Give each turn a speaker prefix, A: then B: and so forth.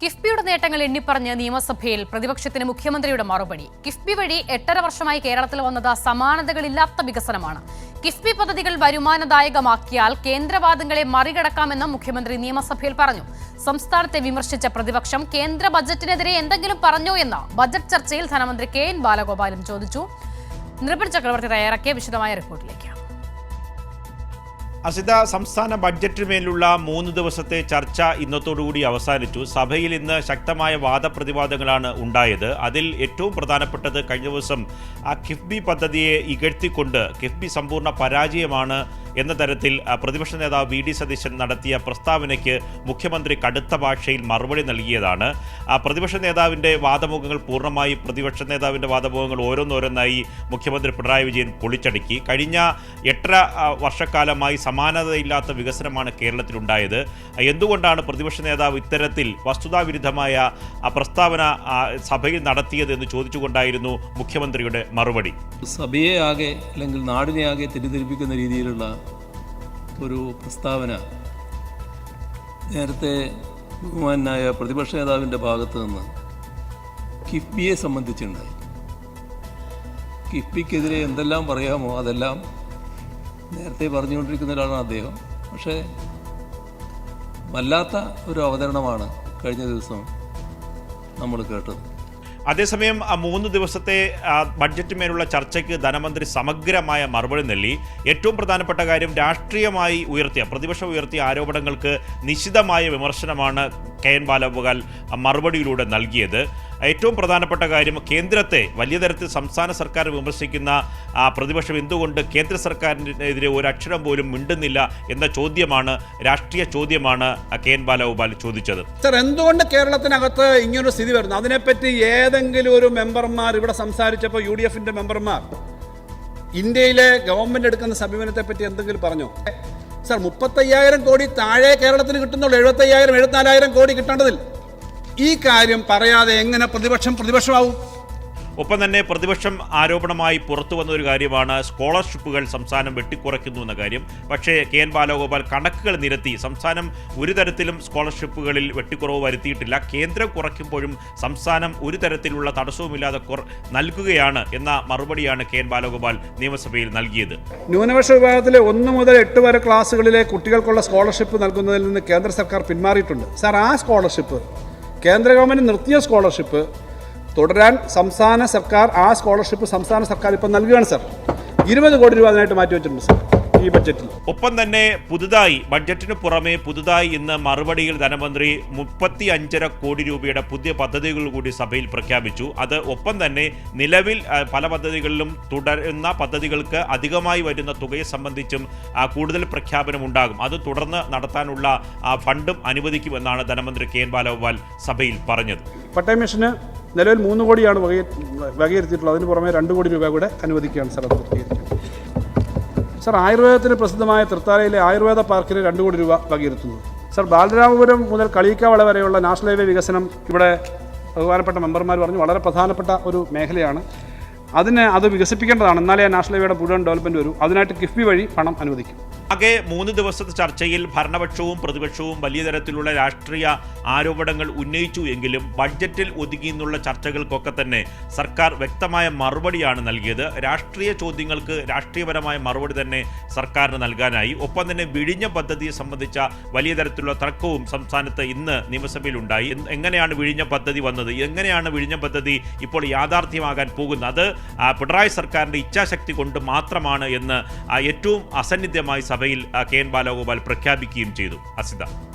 A: കിഫ്ബിയുടെ നേട്ടങ്ങൾ എണ്ണിപ്പറഞ്ഞ് നിയമസഭയിൽ പ്രതിപക്ഷത്തിന് മുഖ്യമന്ത്രിയുടെ മറുപടി. കിഫ്ബി വഴി 8.5 വർഷമായി കേരളത്തിൽ വന്നത് സമാനതകളില്ലാത്ത വികസനമാണ്. കിഫ്ബി പദ്ധതികൾ വരുമാനദായകമാക്കിയാൽ കേന്ദ്രവാദങ്ങളെ മറികടക്കാമെന്ന് മുഖ്യമന്ത്രി നിയമസഭയിൽ പറഞ്ഞു. സംസ്ഥാനത്തെ വിമർശിച്ച പ്രതിപക്ഷം കേന്ദ്ര ബജറ്റിനെതിരെ എന്തെങ്കിലും പറഞ്ഞോ എന്ന് ബജറ്റ് ചർച്ചയിൽ ധനമന്ത്രി KN ബാലഗോപാലും ചോദിച്ചു. നിർഭൻ ചക്രവർത്തി തയ്യാറാക്കിയ വിശദമായ റിപ്പോർട്ടിലേക്ക്.
B: അസിത, സംസ്ഥാന ബഡ്ജറ്റിന്മേലുള്ള 3 ദിവസത്തെ ചർച്ച ഇന്നത്തോടുകൂടി അവസാനിച്ചു. സഭയിൽ ഇന്ന് ശക്തമായ വാദപ്രതിവാദങ്ങളാണ് ഉണ്ടായത്. അതിൽ ഏറ്റവും പ്രധാനപ്പെട്ടത് കഴിഞ്ഞ ദിവസം കിഫ്ബി പദ്ധതിയെ ഇകഴ്ത്തിക്കൊണ്ട് കിഫ്ബി സമ്പൂർണ്ണ പരാജയമാണ് എന്ന തരത്തിൽ പ്രതിപക്ഷ നേതാവ് VD സതീശൻ നടത്തിയ പ്രസ്താവനയ്ക്ക് മുഖ്യമന്ത്രി കടുത്ത ഭാഷയിൽ മറുപടി നൽകിയതാണ്. പ്രതിപക്ഷ നേതാവിൻ്റെ വാദമുഖങ്ങൾ പൂർണ്ണമായി പ്രതിപക്ഷ നേതാവിൻ്റെ വാദമുഖങ്ങൾ ഓരോന്നോരോന്നായി മുഖ്യമന്ത്രി പിണറായി വിജയൻ പൊളിച്ചടുക്കി. കഴിഞ്ഞ 8.5 വർഷക്കാലമായി സമാനതയില്ലാത്ത വികസനമാണ് കേരളത്തിലുണ്ടായത്. എന്തുകൊണ്ടാണ് പ്രതിപക്ഷ നേതാവ് ഇത്തരത്തിൽ വസ്തുതാവിരുദ്ധമായ പ്രസ്താവന സഭയിൽ നടത്തിയത് എന്ന് ചോദിച്ചുകൊണ്ടായിരുന്നു മുഖ്യമന്ത്രിയുടെ മറുപടി.
C: സഭയെ ആകെ അല്ലെങ്കിൽ നാടിനെ ആകെ തെറ്റിദ്ധരിപ്പിക്കുന്ന രീതിയിലുള്ള ഒരു പ്രസ്താവന നേരത്തെ ബഹുമാനായ പ്രതിപക്ഷ നേതാവിൻ്റെ ഭാഗത്ത് നിന്ന് കിഫ്ബിയെ സംബന്ധിച്ചുണ്ടായി. കിഫ്ബിക്കെതിരെ എന്തെല്ലാം പറയാമോ അതെല്ലാം നേരത്തെ പറഞ്ഞുകൊണ്ടിരിക്കുന്ന ഒരാളാണ് അദ്ദേഹം. പക്ഷേ വല്ലാത്ത ഒരു അവതരണമാണ് കഴിഞ്ഞ ദിവസം നമ്മൾ കേട്ടത്.
B: അതേസമയം 3 ദിവസത്തെ ബഡ്ജറ്റിന്മേലുള്ള ചർച്ചയ്ക്ക് ധനമന്ത്രി സമഗ്രമായ മറുപടി നൽകി. ഏറ്റവും പ്രധാനപ്പെട്ട കാര്യം രാഷ്ട്രീയമായി പ്രതിപക്ഷം ഉയർത്തിയ ആരോപണങ്ങൾക്ക് നിശിതമായ വിമർശനമാണ് KN ബാലഗോപാൽ മറുപടിയിലൂടെ നൽകിയത്. ഏറ്റവും പ്രധാനപ്പെട്ട കാര്യം കേന്ദ്രത്തെ വലിയ തരത്തിൽ സംസ്ഥാന സർക്കാർ വിമർശിക്കുന്ന പ്രതിപക്ഷം എന്തുകൊണ്ട് കേന്ദ്ര സർക്കാരിനെതിരെ ഒരക്ഷരം പോലും മിണ്ടുന്നില്ല എന്ന ചോദ്യമാണ്, രാഷ്ട്രീയ ചോദ്യമാണ് KN ബാലഗോപാൽ ചോദിച്ചത്.
D: സർ, എന്തുകൊണ്ട് കേരളത്തിനകത്ത് ഇങ്ങനൊരു സ്ഥിതി വരുന്നു? അതിനെപ്പറ്റി ഏതെങ്കിലും ഒരു മെമ്പർമാർ ഇവിടെ സംസാരിച്ചപ്പോൾ UDF-ന്റെ മെമ്പർമാർ ഇന്ത്യയിലെ ഗവൺമെന്റ് എടുക്കുന്ന സമീപനത്തെ പറ്റി എന്തെങ്കിലും പറഞ്ഞോ? സർ, 35,000 കോടി താഴെ കേരളത്തിന് കിട്ടുന്നുള്ളൂ. 75,000 74,000 കോടി കിട്ടേണ്ടതിൽ ഈ കാര്യം പറയാതെ എങ്ങനെ പ്രതിപക്ഷമാവും?
B: ഒപ്പം തന്നെ പ്രതിപക്ഷം ആരോപണമായി പുറത്തു വന്ന ഒരു കാര്യമാണ് സ്കോളർഷിപ്പുകൾ സംസ്ഥാനം വെട്ടിക്കുറയ്ക്കുന്നു എന്ന കാര്യം. പക്ഷേ KN ബാലഗോപാൽ കണക്കുകൾ നിരത്തി സംസ്ഥാനം ഒരു തരത്തിലും സ്കോളർഷിപ്പുകളിൽ വെട്ടിക്കുറവ് വരുത്തിയിട്ടില്ല. കേന്ദ്രം കുറയ്ക്കുമ്പോഴും സംസ്ഥാനം ഒരു തരത്തിലുള്ള തടസ്സവുമില്ലാതെ നൽകുകയാണ് എന്ന മറുപടിയാണ് KN ബാലഗോപാൽ നിയമസഭയിൽ നൽകിയത്.
D: ന്യൂനപക്ഷ വിഭാഗത്തിലെ 1 മുതൽ 8 വരെ ക്ലാസ്സുകളിലെ കുട്ടികൾക്കുള്ള സ്കോളർഷിപ്പ് നൽകുന്നതിൽ നിന്ന് കേന്ദ്ര സർക്കാർ പിന്മാറിയിട്ടുണ്ട്. സാർ, ആ സ്കോളർഷിപ്പ് കേന്ദ്ര ഗവൺമെൻറ് നിർത്തിയ സ്കോളർഷിപ്പ് തുടരാൻ സംസ്ഥാന സർക്കാർ സംസ്ഥാന സർക്കാർ ഇപ്പം നൽകുകയാണ് സാർ. 20 കോടി രൂപ അതിനായിട്ട് മാറ്റിവെച്ചിട്ടുണ്ട് സാർ ഈ ബഡ്ജറ്റിൽ.
B: ഒപ്പം തന്നെ ബഡ്ജറ്റിന് പുറമെ പുതുതായി ഇന്ന് മറുപടിയിൽ ധനമന്ത്രി 35.5 കോടി രൂപയുടെ പുതിയ പദ്ധതികൾ കൂടി സഭയിൽ പ്രഖ്യാപിച്ചു. അത് ഒപ്പം തന്നെ നിലവിൽ പല പദ്ധതികളിലും തുടരുന്ന പദ്ധതികൾക്ക് അധികമായി വരുന്ന തുകയെ സംബന്ധിച്ചും കൂടുതൽ പ്രഖ്യാപനം ഉണ്ടാകും. അത് തുടർന്ന് നടത്താനുള്ള ഫണ്ടും അനുവദിക്കുമെന്നാണ് ധനമന്ത്രി KN ബാലഗോപാൽ സഭയിൽ പറഞ്ഞത്.
D: പട്ടയ മിഷന് നിലവിൽ 3 കോടിയാണ് വകയിരുത്തിയിട്ടുള്ളത്. അതിന് പുറമെ 2 കോടി രൂപ കൂടെ അനുവദിക്കുകയാണ് സാർ. അത് പൂർത്തീകരിക്കും സാർ. ആയുർവേദത്തിന് പ്രസിദ്ധമായ തൃത്താലയിലെ ആയുർവേദ പാർക്കിന് 2 കോടി രൂപ വകയിരുത്തുന്നു സാർ. ബാലരാമപുരം മുതൽ കളിയിക്കാവള വരെയുള്ള നാഷണൽ ഹൈവേ വികസനം ഇവിടെ ബഹുമാനപ്പെട്ട മെമ്പർമാർ പറഞ്ഞു വളരെ പ്രധാനപ്പെട്ട ഒരു മേഖലയാണ്. അത് വികസിപ്പിക്കേണ്ടതാണ്. എന്നാലേ നാഷണൽ ഹൈവേയുടെ മുഴുവൻ ഡെവലപ്മെൻറ്റ് വരും. അതിനായിട്ട് കിഫ്ബി വഴി പണം അനുവദിക്കും.
B: ആകെ 3 ദിവസത്തെ ചർച്ചയിൽ ഭരണപക്ഷവും പ്രതിപക്ഷവും വലിയ തരത്തിലുള്ള രാഷ്ട്രീയ ആരോപണങ്ങൾ ഉന്നയിച്ചു എങ്കിലും ബഡ്ജറ്റിൽ ഒതുങ്ങിയുള്ള ചർച്ചകൾക്കൊക്കെ തന്നെ സർക്കാർ വ്യക്തമായ മറുപടിയാണ് നൽകിയത്. രാഷ്ട്രീയ ചോദ്യങ്ങൾക്ക് രാഷ്ട്രീയപരമായ മറുപടി തന്നെ സർക്കാരിന് നൽകാനായി. ഒപ്പം തന്നെ വിഴിഞ്ഞം പദ്ധതിയെ സംബന്ധിച്ച വലിയ തരത്തിലുള്ള തർക്കവും സംസ്ഥാനത്ത് ഇന്ന് നിയമസഭയിലുണ്ടായി. എങ്ങനെയാണ് വിഴിഞ്ഞം പദ്ധതി വന്നത്, എങ്ങനെയാണ് വിഴിഞ്ഞം പദ്ധതി ഇപ്പോൾ യാഥാർത്ഥ്യമാകാൻ പോകുന്നത്, അത് പിണറായി സർക്കാരിൻ്റെ ഇച്ഛാശക്തി കൊണ്ട് മാത്രമാണ് എന്ന് ഏറ്റവും അസന്നിഗ്ധമായി സഭയിൽ KN ബാലഗോപാൽ പ്രഖ്യാപിക്കുകയും ചെയ്തു. അസിത.